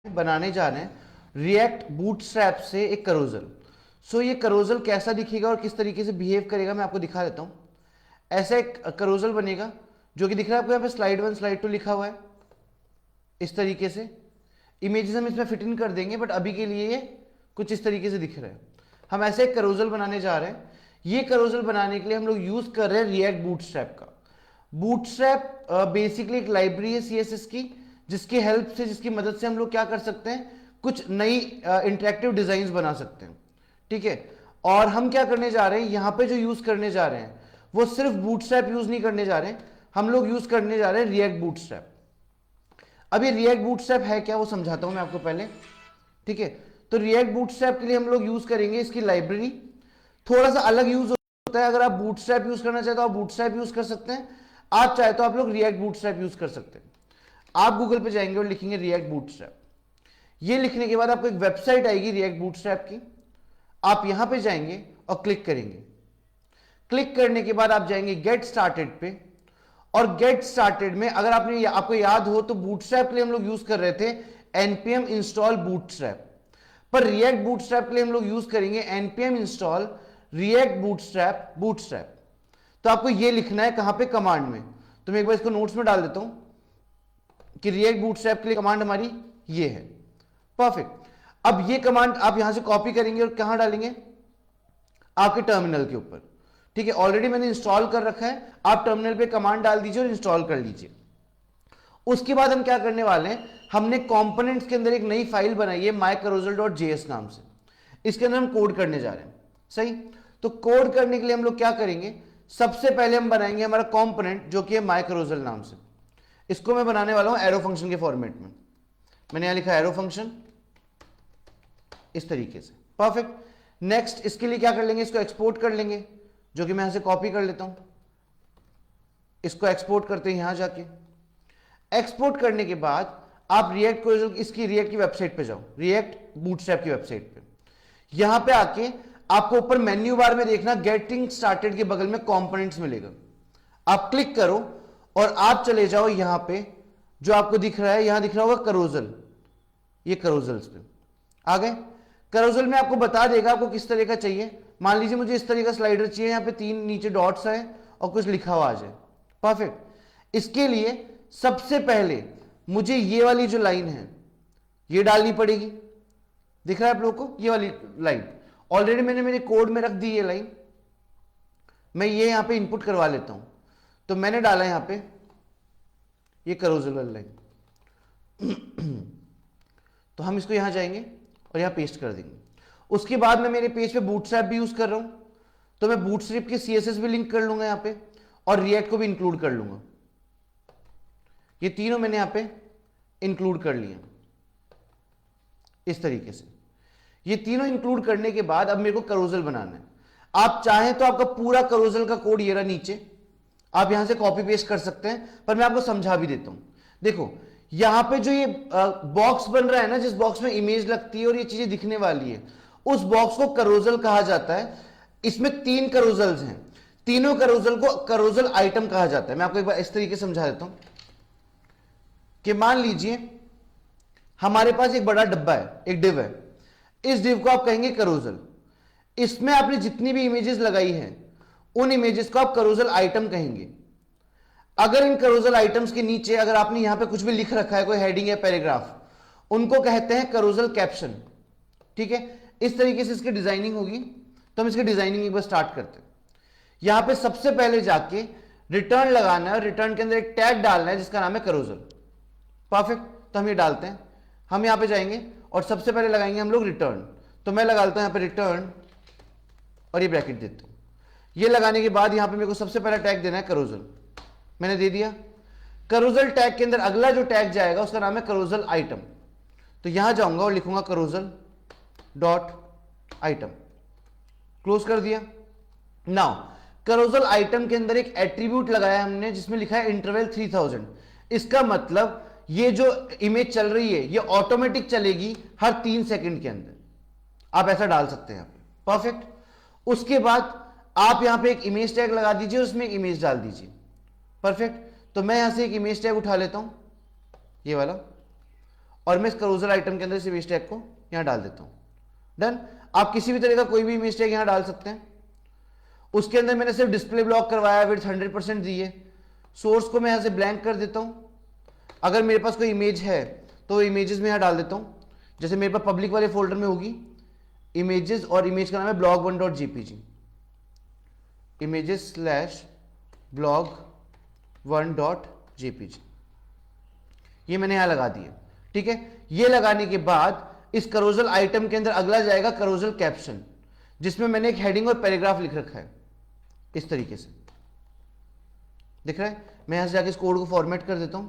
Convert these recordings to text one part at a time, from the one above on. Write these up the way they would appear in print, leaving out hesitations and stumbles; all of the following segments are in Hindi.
बनाने जा रहे हैं रिएक्ट बूटस्ट्रैप से एक करोजल। सो ये करोजल कैसा दिखेगा और किस तरीके से बिहेव करेगा मैं आपको दिखा देता हूं। ऐसा एक करोजल बनेगा जो कि दिख रहा है आपको, यहाँ पे स्लाइड 1 स्लाइड 2 लिखा हुआ है। इस तरीके से इमेजेस हम इसमें फिट इन कर देंगे, बट अभी के लिए ये कुछ इस तरीके से दिख रहा है। हम ऐसे एक करोजल बनाने जा रहे हैं। ये करोजल बनाने के लिए हम लोग यूज कर रहे हैं रिएक्ट बूटस्ट्रैप का। बूटस्ट्रैप बेसिकली एक लाइब्रेरी है सीएसएस की, जिसकी हेल्प से, जिसकी मदद से हम लोग क्या कर सकते हैं, कुछ नई इंटरेक्टिव डिजाइन बना सकते हैं। ठीक है, और हम क्या करने जा रहे हैं, यहां पे जो यूज करने जा रहे हैं वो सिर्फ बूटस्ट्रैप यूज नहीं करने जा रहे हैं, हम लोग यूज करने जा रहे हैं रिएक्ट बूटस्ट्रैप। अभी रिएक्ट बूटस्ट्रैप है क्या वो समझाता हूं मैं आपको पहले। ठीक है, तो रिएक्ट बूटस्ट्रैप के लिए हम लोग यूज करेंगे इसकी लाइब्रेरी। थोड़ा सा अलग यूज होता है, अगर आप बूटस्ट्रैप यूज करना चाहे तो आप बूटस्ट्रैप यूज कर सकते हैं, आप चाहे तो आप लोग रिएक्ट बूटस्ट्रैप यूज कर सकते हैं। आप गूगल पे जाएंगे और लिखेंगे रिएक्ट बूटस्ट्रैप। ये लिखने के बाद आपको एक वेबसाइट आएगी रिएक्ट बूटस्ट्रैप की। आप यहां पे जाएंगे और क्लिक करेंगे। क्लिक करने के बाद आप जाएंगे गेट स्टार्टेड पे, और गेट स्टार्टेड में अगर आपको याद हो तो बूटस्ट्रैप के लिए हम लोग यूज कर रहे थे npm इंस्टॉल बूटस्ट्रैप, पर रिएक्ट बूटस्ट्रैप के लिए हम लोग यूज करेंगे npm install react bootstrap bootstrap. तो आपको ये लिखना है कहां पे, कमांड में। तो मैं एक बार इसको नोट्स में डाल देता हूं कि रिएक्ट बूटस्ट्रैप के लिए कमांड हमारी ये है। परफेक्ट। अब ये कमांड आप यहां से कॉपी करेंगे और कहां डालेंगे, आपके टर्मिनल के ऊपर। ठीक है, ऑलरेडी मैंने इंस्टॉल कर रखा है, आप टर्मिनल पे कमांड डाल दीजिए और इंस्टॉल कर लीजिए। उसके बाद हम क्या करने वाले हैं, हमने कंपोनेंट्स के अंदर एक नई फाइल बनाई है mycarousel.js नाम से। इसके अंदर हम कोड करने जा रहे हैं। सही, तो कोड करने के लिए हम लोग क्या करेंगे, सबसे पहले हम बनाएंगे हमारा कंपोनेंट जो कि है mycarousel नाम से। इसको मैं बनाने वाला हूं एरो फंक्शन के फॉर्मेट में। मैंने यहां लिखा एरो फंक्शन इस तरीके से। परफेक्ट। नेक्स्ट इसके लिए क्या कर लेंगे, इसको एक्सपोर्ट कर लेंगे, जो कि मैं यहां से कॉपी कर लेता हूं। इसको एक्सपोर्ट करते हैं यहां जाके। एक्सपोर्ट करने के बाद आप रिएक्ट को इसकी रिएक्ट की वेबसाइट पे जाओ, रिएक्ट बूटस्ट्रैप की वेबसाइट पे। यहां पे आके आपको ऊपर मेन्यू बार में देखना गेटिंग स्टार्टेड के बगल में कंपोनेंट्स मिलेगा। आप क्लिक करो और आप चले जाओ यहां पे, जो आपको दिख रहा है, यहां दिख रहा होगा करोजल। ये करोजल्स पे आ गए। करोजल में आपको बता देगा आपको किस तरह का चाहिए। मान लीजिए मुझे इस तरह का स्लाइडर चाहिए, यहां पे 3 नीचे डॉट्स है और कुछ लिखा हुआ आ जाए। परफेक्ट। इसके लिए सबसे पहले मुझे ये वाली जो लाइन है ये डालनी पड़ेगी। दिख रहा है आप लोगों को ये वाली लाइन, ऑलरेडी मैंने मेरे कोड में रख दी ये लाइन। मैं ये यहां पे इनपुट करवा लेता हूं। तो मैंने डाला यहां पे ये करोजल वाली लाइन। तो हम इसको यहां जाएंगे और यहां पेस्ट कर देंगे। उसके बाद मैं मेरे पेज पे बूटस्ट्रैप भी यूज कर रहा हूं, तो मैं बूटस्ट्रैप के सीएसएस भी लिंक कर लूंगा यहां पे, और रिएक्ट को भी इंक्लूड कर लूंगा। ये तीनों मैंने यहां पे इंक्लूड कर लिए इस तरीके से। ये तीनों इंक्लूड करने के बाद अब मेरे को करोजल बनाना है। आप चाहें तो आपका पूरा करोजल का कोड ये रहा नीचे, आप यहां से कॉपी पेस्ट कर सकते हैं, पर मैं आपको समझा भी देता हूं। देखो यहां पे जो ये बॉक्स बन रहा है ना, जिस बॉक्स में इमेज लगती है और ये चीजें दिखने वाली है, उस बॉक्स को करोजल कहा जाता है। इसमें 3 करोजल्स हैं, तीनों करोजल को करोजल आइटम कहा जाता है। मैं आपको एक बार इस तरीके से समझा देता हूं कि मान लीजिए हमारे पास एक बड़ा डब्बा है, एक डिव है। इस डिव को आप कहेंगे करोजल। इसमें आपने जितनी भी इमेजेस लगाई हैं उन इमेजेस को आप करोजल आइटम कहेंगे। अगर इन करोजल आइटम्स के नीचे अगर आपने यहां पे कुछ भी लिख रखा है, कोई हेडिंग या पैराग्राफ, उनको कहते हैं करोजल कैप्शन। ठीक है, इस तरीके से इसकी डिजाइनिंग होगी। तो हम इसकी डिजाइनिंग एक बार स्टार्ट करते हैं। यहां पे सबसे पहले जाके रिटर्न लगाना है, रिटर्न के अंदर एक टैग डालना है जिसका नाम है करोजल। परफेक्ट। तो हम ये डालते हैं। हम यहां पे जाएंगे और सबसे पहले लगाएंगे हम लोग रिटर्न। तो मैं लगा लेता हूं यहां पे रिटर्न और ये ब्रैकेट देता हूं। ये लगाने के बाद यहां पे मेरे को सबसे पहला टैग देना है करोजल। मैंने दे दिया। करोजल टैग के अंदर अगला जो टैग जाएगा उसका नाम है करोजल आइटम। तो यहां जाऊंगा और लिखूंगा करोजल डॉट आइटम। क्लोज कर दिया। नाउ करोजल आइटम के अंदर एक एट्रीब्यूट लगाया हमने जिसमें लिखा है इंटरवल 3000। इसका मतलब ये जो इमेज चल रही है ये ऑटोमेटिक चलेगी हर 3 सेकंड के अंदर। आप ऐसा डाल सकते हैं यहां पे। परफेक्ट। उसके बाद आप यहां पे एक इमेज टैग लगा दीजिए, उसमें एक इमेज डाल दीजिए। परफेक्ट। तो मैं यहां से एक इमेज टैग उठा लेता हूं, ये वाला, और मैं इस करोजल आइटम के अंदर इस इमेज टैग को यहां डाल देता हूं। डन। आप किसी भी तरह का कोई भी इमेज टैग यहां डाल सकते हैं। उसके अंदर मैंने सिर्फ डिस्प्ले ब्लॉक करवाया, विड्थ 100% दी है। सोर्स को मैं यहां से ब्लैंक कर देता हूं। अगर मेरे पास कोई इमेज है तो इमेजेस में यहां डाल देता हूं। जैसे मेरे पास पब्लिक वाले फोल्डर में होगी इमेजेस, और इमेज का नाम है blog1.jpg, images/blog1.jpg। ये मैंने यहां लगा दिया। ठीक है, ये लगाने के बाद इस करोजल आइटम के अंदर अगला जाएगा करोजल कैप्शन, जिसमें मैंने एक हेडिंग और पैराग्राफ लिख रखा है इस तरीके से। दिख रहा है? मैं यहां से जाके इस कोड को फॉर्मेट कर देता हूं।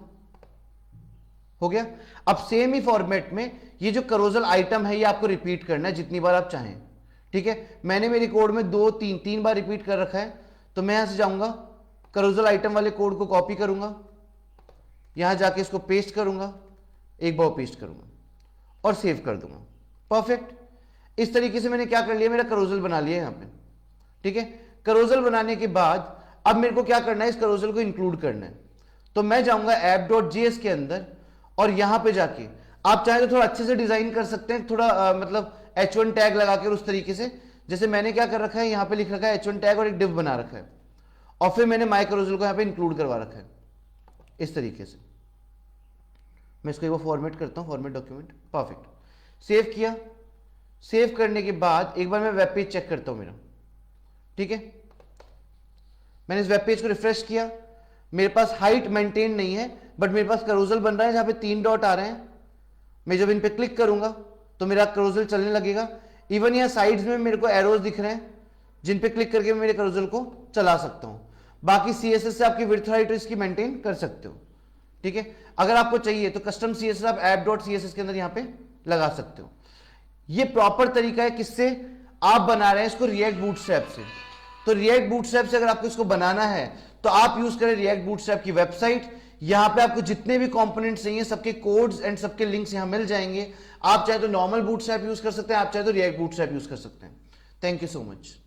हो गया। अब सेम ही फॉर्मेट में ये जो करोजल आइटम है ये आपको रिपीट करना है जितनी बार आप चाहें। ठीक है, मैंने मेरे कोड में 2-3 बार रिपीट कर रखा है, तो मैं यहां से जाऊंगा, करोजल आइटम वाले कोड को कॉपी करूंगा, यहां जाके इसको पेस्ट करूंगा, एक बार पेस्ट करूंगा और सेव कर दूंगा। परफेक्ट। इस तरीके से मैंने क्या कर लिया, मेरा करोजल बना लिया यहां पे। ठीक है, करोजल बनाने के बाद अब मेरे को क्या करना है, इस करोजल को इंक्लूड करना है। तो मैं जाऊंगा app.js के अंदर और यहां पे जाके आप चाहे तो थोड़ा अच्छे से डिजाइन कर सकते हैं, थोड़ा मतलब h1 टैग लगा के उस तरीके से, जैसे मैंने क्या कर रखा है, यहां पे लिख रखा है h1 टैग और एक div बना रखा है, और फिर मैंने माई करोजल को यहां पे इंक्लूड करवा रखा है इस तरीके से। मैं इसको एक बार फॉर्मेट करता हूं, फॉर्मेट डॉक्यूमेंट। परफेक्ट। सेव किया। सेव करने के बाद एक बार मैं वेब पेज चेक करता हूं मेरा। ठीक है, मैंने इस वेब पेज को रिफ्रेश किया, मेरे पास हाइट मेंटेन नहीं है, बट मेरे पास करोजल बन रहा है जहां पे 3 डॉट आ रहे हैं। मैं जब इन पे क्लिक करूंगा तो मेरा करोजल चलने लगेगा। इवन यहां साइड्स में मेरे को एरोज दिख रहे हैं जिन पे क्लिक करके मैं मेरे करोजल को चला सकता हूं। बाकी सीएसएस से आपकी विड्थ हाइट इसकी मेंटेन कर सकते हो। ठीक है, अगर आपको चाहिए तो कस्टम सीएसएस आप app.css के अंदर यहां पे लगा सकते हो। ये प्रॉपर तरीका है किससे आप बना रहे हैं इसको, रिएक्ट बूटस्ट्रैप से। तो रिएक्ट बूटस्ट्रैप से अगर आपको इसको बनाना है तो आप यूज करें रिएक्ट बूटस्ट्रैप की वेबसाइट। यहां पे आपको जितने भी कंपोनेंट्स चाहिए सबके कोड्स एंड सबके लिंक्स यहां मिल जाएंगे। आप चाहे तो नॉर्मल बूटस्ट्रैप यूज कर सकते हैं, आप चाहे तो रिएक्ट बूटस्ट्रैप यूज कर सकते हैं। Thank you so much.